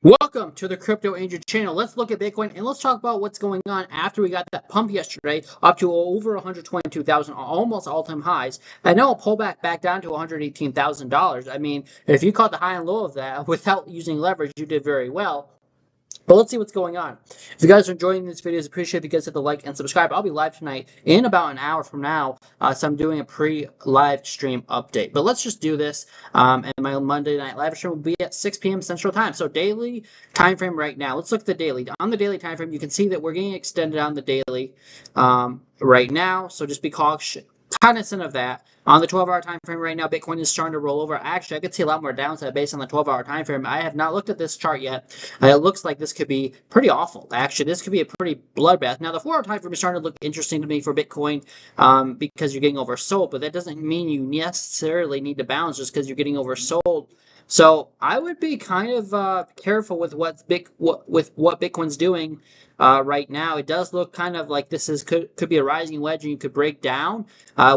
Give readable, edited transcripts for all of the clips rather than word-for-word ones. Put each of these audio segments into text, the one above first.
Welcome to the Crypto Angel channel. Let's look at Bitcoin and let's talk about what's going on after we got that pump yesterday up to over 122,000, almost all-time highs. And now a pullback back down to $118,000. I mean, if you caught the high and low of that without using leverage, you did very well. But let's see what's going on. If you guys are enjoying these videos, appreciate if you guys hit the like and subscribe. I'll be live tonight in about an hour from now, so I'm doing a pre-live stream update. But let's just do this, and my Monday night live stream will be at 6 p.m. Central Time. So daily time frame right now. Let's look at the daily. On the daily time frame, you can see that we're getting extended on the daily right now. So just be cognizant of that. On the 12-hour time frame right now, Bitcoin is starting to roll over. Actually, I could see a lot more downside based on the 12-hour time frame. I have not looked at this chart yet. It looks like this could be pretty awful. Actually, this could be a pretty bloodbath. Now, the 4-hour time frame is starting to look interesting to me for Bitcoin because you're getting oversold, but that doesn't mean you necessarily need to bounce just because you're getting oversold. So I would be kind of careful with what Bitcoin's doing right now. It does look kind of like this could be a rising wedge, and you could break down,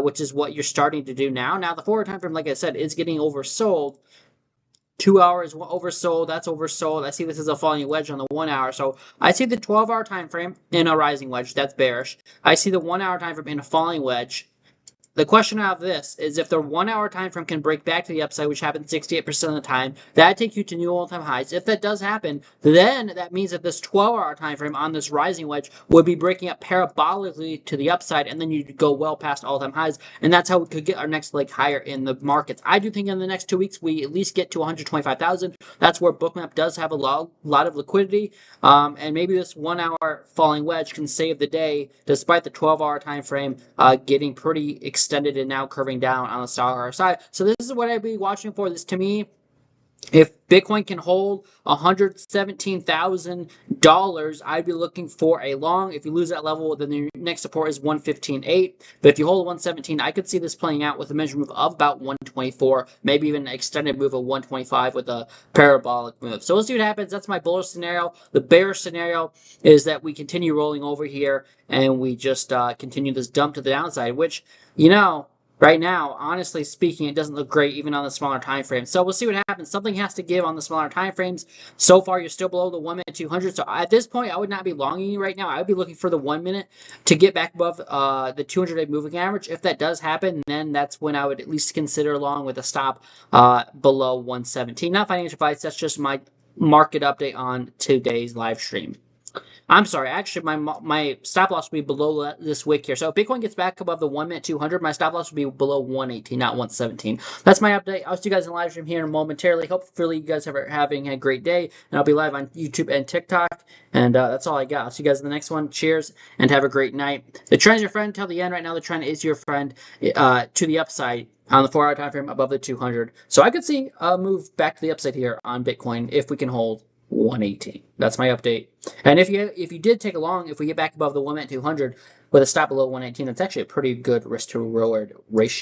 which is what you're starting to do now. Now the forward time frame, like I said, is getting oversold. 2 hours oversold, that's oversold. I see this as a falling wedge on the 1 hour. So I see the 12-hour time frame in a rising wedge, that's bearish. I see the 1 hour time frame in a falling wedge. The question out of this is if the 1 hour time frame can break back to the upside, which happens 68% of the time, that take you to new all-time highs. If that does happen, then that means that this 12-hour time frame on this rising wedge would be breaking up parabolically to the upside, and then you'd go well past all-time highs, and that's how we could get our next leg higher in the markets. I do think in the next 2 weeks we at least get to 125,000. That's where Bookmap does have a lot of liquidity, and maybe this 1 hour falling wedge can save the day, despite the 12-hour time frame getting pretty extended and now curving down on the star side. So this is what I'd be watching for. This to me, if Bitcoin can hold $117,000, I'd be looking for a long. If you lose that level, then the next support is 115.8. But if you hold 117, I could see this playing out with a measure move of about 124, maybe even an extended move of 125 with a parabolic move. So we'll see what happens. That's my bullish scenario. The bearish scenario is that we continue rolling over here and we just continue this dump to the downside, which, you know, right now, honestly speaking, it doesn't look great even on the smaller time frames. So we'll see what happens. Something has to give on the smaller time frames. So far, you're still below the 1 minute 200. So at this point, I would not be longing you right now. I would be looking for the 1 minute to get back above the 200-day moving average. If that does happen, then that's when I would at least consider long with a stop below 117. Not financial advice. That's just my market update on today's live stream. I'm sorry, actually, my stop loss will be below this wick here. So if Bitcoin gets back above the 1 minute 200, my stop loss will be below 118, not 117. That's my update. I'll see you guys in the live stream here momentarily. Hopefully, you guys are having a great day, and I'll be live on YouTube and TikTok. And that's all I got. I'll see you guys in the next one. Cheers, and have a great night. The trend is your friend till the end. Right now, the trend is your friend to the upside on the 4 hour time frame above the 200. So I could see a move back to the upside here on Bitcoin if we can hold 118. That's my update. And if you did take a long, if we get back above the 1 minute 200 with a stop below 118, that's actually a pretty good risk to reward ratio.